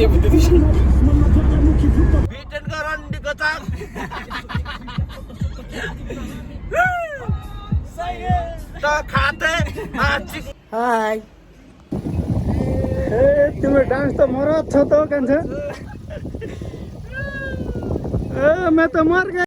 हाय तिम्रो डान्स त मरत छ त कान्छ मैं तो मर गया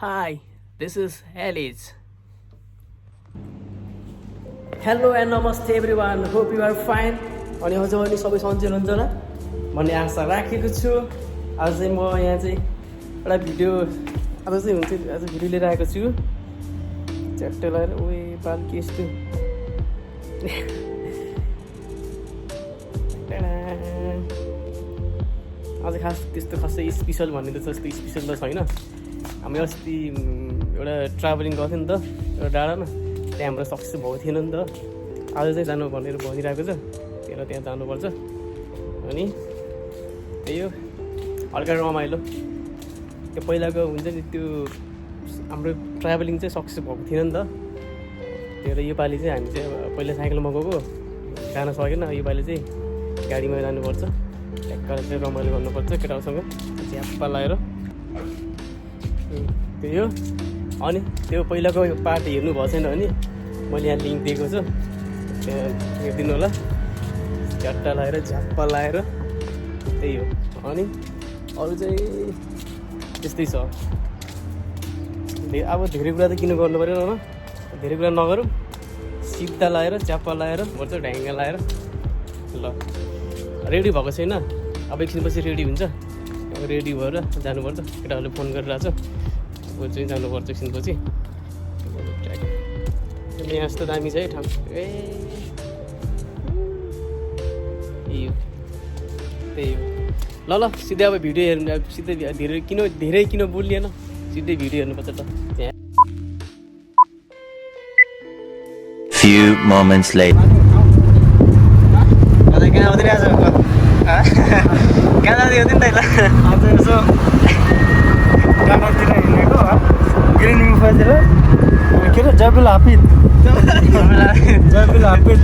Hi, this is Alice. Hello and Namaste everyone. Hope you are fine. अनि हजुर पनि सबै सन्चै हुनुहुन्छ होला भन्ने आशा राखेको छु। आज चाहिँ म यहाँ चाहिँ एउटा भिडियो आज भिडियो लिएर आएको छु। च्याट्टै लगाएर ओए बाल के यस्तो आज खास त्यस्तो खासै स्पेसल भन्ने त जस्तो स्पेसल त छैन। हामी अस्ति एउटा ट्राभलिङ गर्थ्यो नि त एउटा डाँडामा त्यहाँ हाम्रो सक्सेस भएको थिएन नि त। आज चाहिँ जानु भनेर भनिरहेको छ त्यसलाई त्यहाँ जानुपर्छ। अनि त्यही हो हल्का रमाइलो त्यो पहिलाको हुन्छ नि त्यो हाम्रो ट्राभलिङ चाहिँ सक्सेस भएको थिएन नि त। त्यही भएर योपालि चाहिँ हामी चाहिँ पहिला साइकलमा गएको जान सकेन। योपालि चाहिँ गाडीमा जानुपर्छ। ट्याक्कर चाहिँ रमाइलो गर्नुपर्छ केटाहरूसँग झ्याप्पा लगाएर त्यही हो। अनि त्यो पहिलाको पार्ट हेर्नु भएको छैन भने मैले यहाँ लिङ्क दिएको छु त्यहाँ हेरिदिनु होला। झट्टा लगाएर झ्याप्पा लगाएर त्यही हो। अनि अरू चाहिँ त्यस्तै छ। अब धेरै कुरा त किन गर्नु पऱ्यो न धेरै कुरा नगरौँ सिधा लगाएर च्याप्पा लगाएर भन्छ ढ्याङ्गा लगाएर ल रेडी भएको छैन। अब एकछिनपछि रेडी हुन्छ। अब रेडी भएर जानुपर्छ। केटाहरूले फोन गरिरहेको छ अब चाहिँ जानुपर्छ एकछिनपछि। यहाँ यस्तो दामी छ है ठाउँ त्यही हो। ल ल सिधै अब भिडियो हेर्नु सिधै धेरै किन बोलिएन सिधै भिडियो हेर्नुपर्छ त। Few moments later. कहाँ आउँदै आज कहाँ जाँदै हुँदैन त आज यसो डाँडातिर हिँडेको ग्रिन गुफातिर के अरे जयबिल हापिद जयबिल हापिद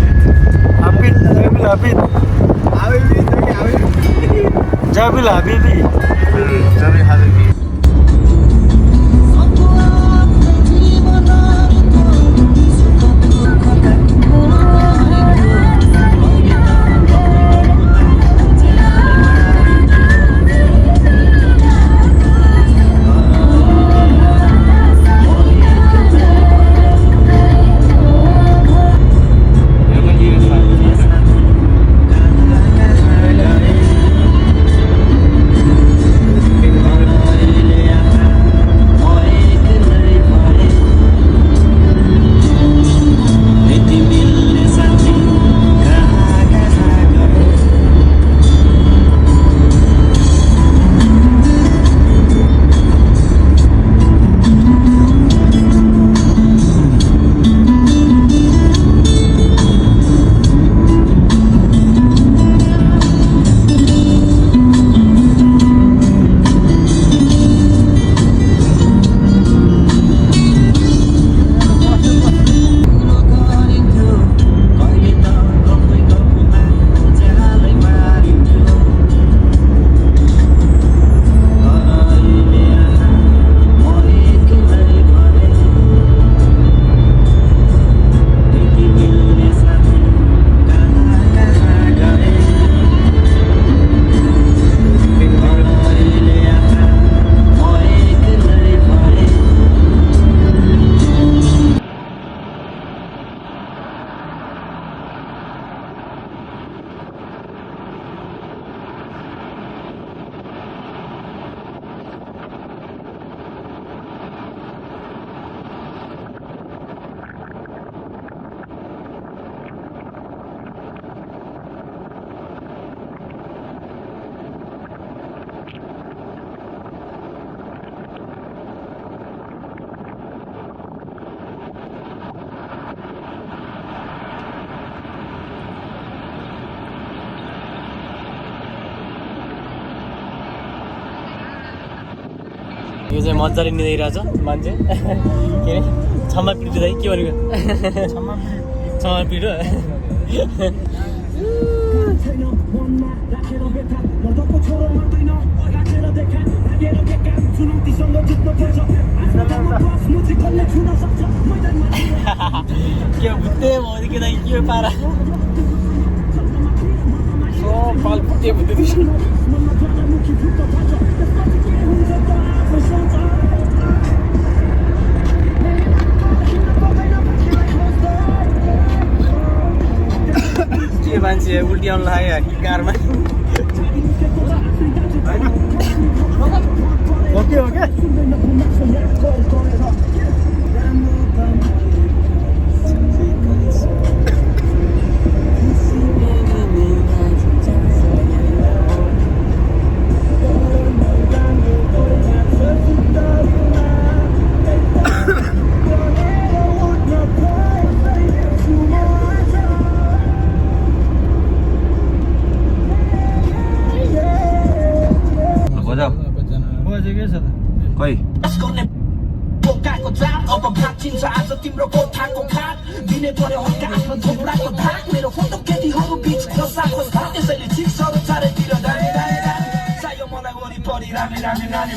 यो चाहिँ मजाले निदाइरहेछ मान्छे के अरे छम्मा पिट्दै के भनेको छम्मा पिटो के भुत्ते भयो के दाइ के पारा पाल भुत्ते भुत्ते के मान्छे उल्टी आउनु लाग्यो कारमा ओके ओके खोइ तिम्रो कोठाको खाट दिने पर्यो हल्का आफ्नो थोप्राको धाक मेरो फोटो केटीहरू बिच रसाको धाक त्यसैले चिक्सहरू चारैतिर डाली डाली डाली चाहियो मलाई वरिपरि राम्री राम्री नानी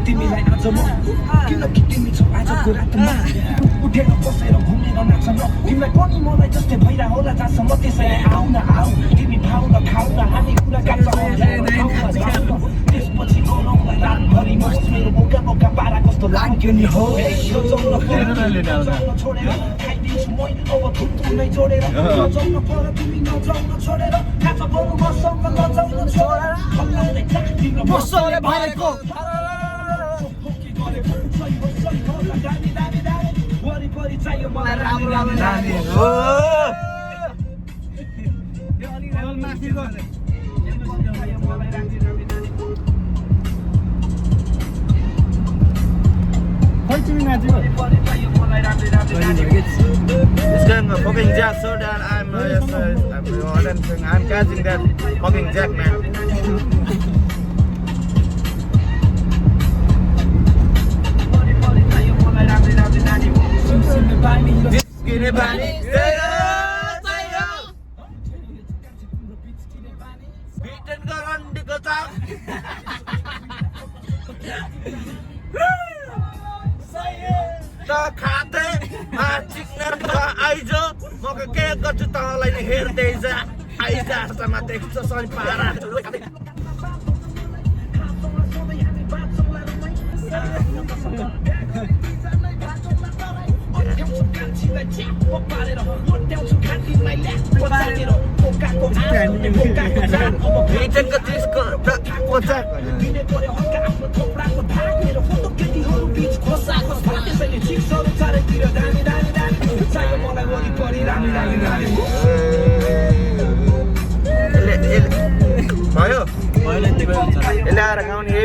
तिमीलाई आज म किनकि तिमी छौ आजको रातमा उठेर बसेर घुमेर नाच्न तिमीलाई पनि मलाई जस्तै भइरा होला जहाँसम्म त्यसैले आउन आऊ तिमी भाउन खाउन हामी कुरा काट्छ त्यसपछि गरौँला रातभरि मस्त मेरो मौका मौका पारा कस्तो लाग्यो नि हो छोडेर खाइदिन्छु मै अब थुत्रुमै जोडेर नजाउन पर तिमी नजाउन छोडेर खाँच बरु मसँग नजाउन छोडेर हल्लाउँदै जा तिम्रो बसले भएको वरिपरि चाहियो मलाई राम्रो राम्रो नानी हो यो अलि राम्रो माथि गयो खोइ तिमी नाच्यो वरिपरि चाहियो मलाई राम्रो राम्रो नानी It's going fucking jack so that I'm catching that fucking jack man. Skinny bunny, beaten garan di kotak. Tak kate, acik nerka aijo, mau ke kerja talai ni herdeza, aiza sama tekso soal parah. Beaten ke disco, tak kotak. भयो यसले आएर गाउने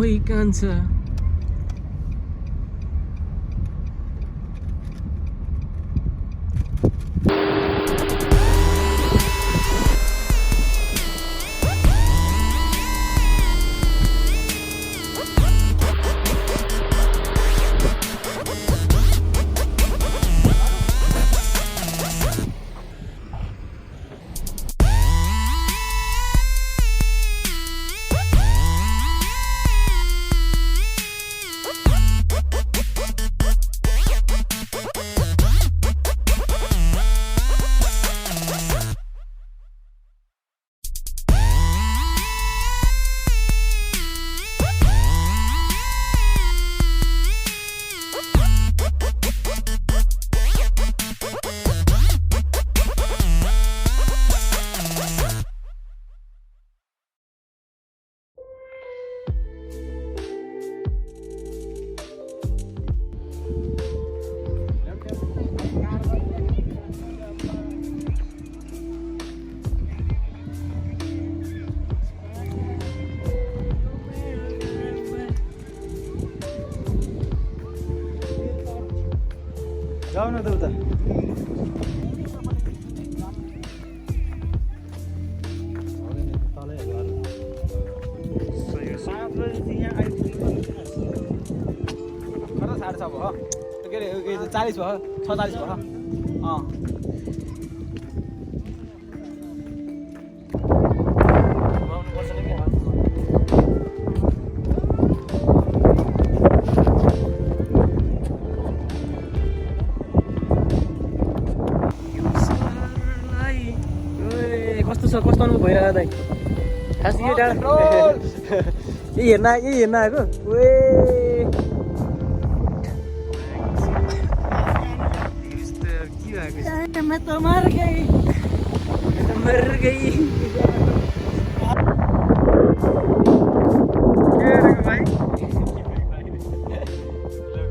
ओइ कान्छा जाऊ न त उता खर 6:30 भयो के अरे 40 भयो 46 भयो कस्तो अनुभव भइरहेको दाइ खास यो डाँडा यही हेर्न आएको मैं तो मर गई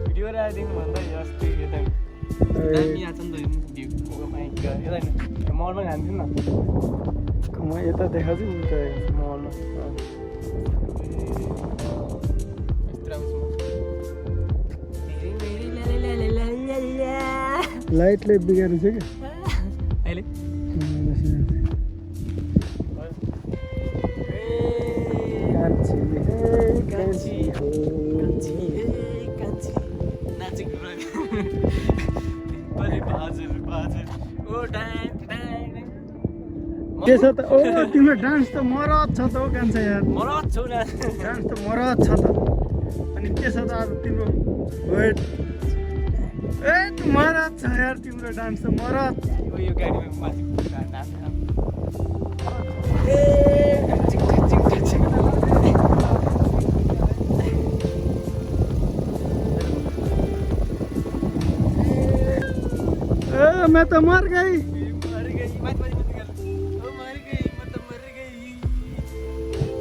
भिडियो राखिदिनु भन्दै अस्ति मलमा खान्थ्यौँ न म यता देखाउँछु नि त मलमा लाइटले बिगारेको छ क्या अहिले के छ त ओ तिम्रो डान्स त मरद छ त हो कान्छा यार मरद छौ न डान्स त मरद छ त अनि के छ त आज तिम्रो वेट मरद छ यार तिम्रो डान्स त मरद यो गाडीमा माथि मैं तो मर गई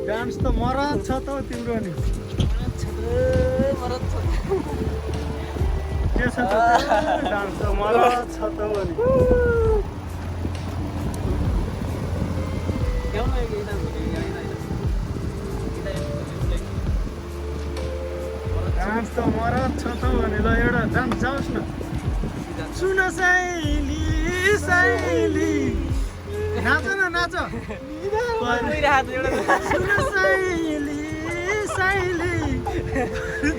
डान्स त मरद छ त तिम्रो नि के छ त डान्स त मरद छ त नि डान्स त मरद छ त भने ल एउटा डान्स जाओस् न सुन साइली साइली नाच न नाच सुन साइली साइली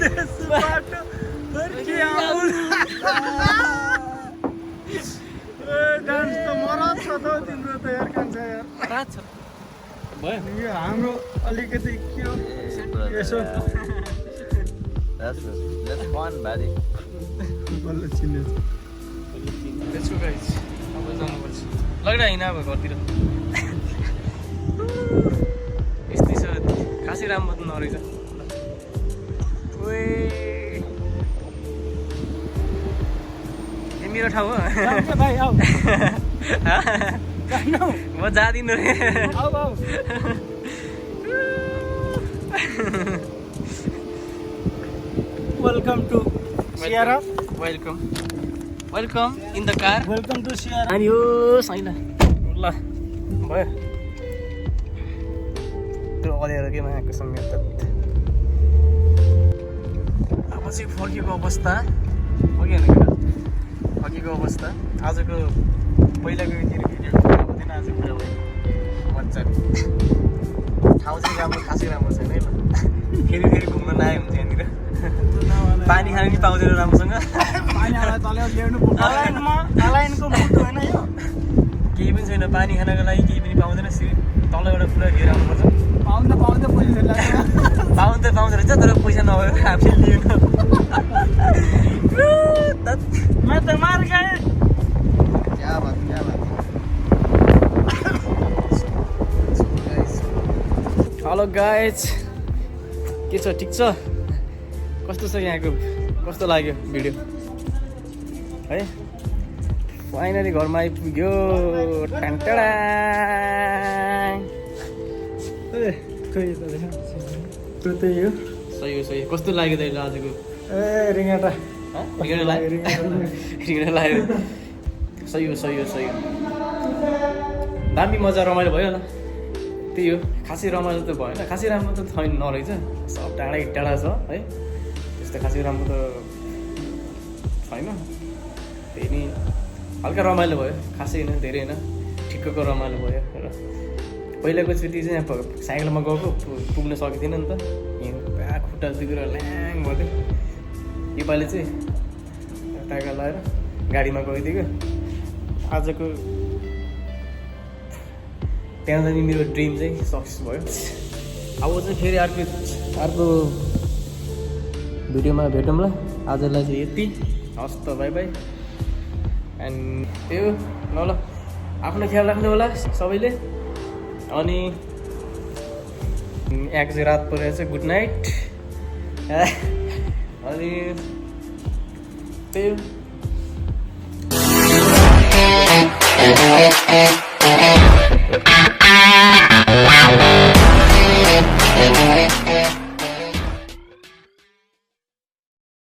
देशबाट फर्किआउँ डान्स त मरद छ त तिम्रो त यार कान्छा यार भयो यो हाम्रो अलिकति के हो यसो That's fun, buddy. बल्ल चिन्ने त्यसको गाइज अब जानुपर्छ लाग्दा हिँड अब घरतिर यस्तै छ खासै राम्रो त नरहेछ ओए ए मेरो ठाउँ हो भाइ आऊ म जादिनु रे आऊ आऊ welcome to Sierra welcome in the car welcome to Sierra अनि यो छैन ल भयो त्यो अलिएर के मागेको सङ्गीत चाहिँ फर्केको अवस्था हो कि होइन फर्केको अवस्था आजको पहिलाको भिडियो भएको थिएन आज पुरा भयो मजाले ठाउँ चाहिँ राम्रो खासै राम्रो छैन है ल फेरि घुम्न नआए हुन्छ यहाँनिर पानी खान नि पाउँदैन राम्रोसँग अलाइनको मुटु होइन यो केही पनि छैन पानी खानको लागि केही पनि पाउँदैन तलबाट पुरा लिएर आउनुपर्छ पाउँदा पाउँदो रहेछ तर पैसा नभएर आफैले लिएन मैं तो मार गए क्या बात हेलो गाइज के छ ठिक छ कस्तो छ यहाँको कस्तो लाग्यो भिडियो है फाइनली घरमा आइपुग्यो टान्टाडा त्यही हो सही हो कस्तो लाग्यो त आजको ए रिङ्गटा रिङ्गटा लाग्यो सही हो दामी मजा रमाइलो भयो होला त्यही हो खासै रमाइलो त भएन खासै राम्रो त छैन नरहेछ सब टाढा छ है त्यस्तो खासै राम्रो त छैन त्यही नि हल्का रमाइलो भयो खासै होइन धेरै होइन ठिक्कको रमाइलो भयो र पहिलाको चोटि चाहिँ यहाँ साइकलमा गएको पुग्न सकेको थिएन नि त यहाँ खुट्टा दुखेर ल्याङ भयो योपालि चाहिँ टाका लगाएर गाडीमा गइदिएको आजको त्यहाँ जाने मेरो ड्रिम चाहिँ सक्सेस भयो अब चाहिँ फेरि अर्को भिडियोमा भेटौँ ल आजलाई चाहिँ यति हस् त बाई बाई एन्ड त्यो ल आफ्नो ख्याल राख्नु होला सबैले अनि यहाँको चाहिँ रात परेर चाहिँ गुड नाइट अनि त्यही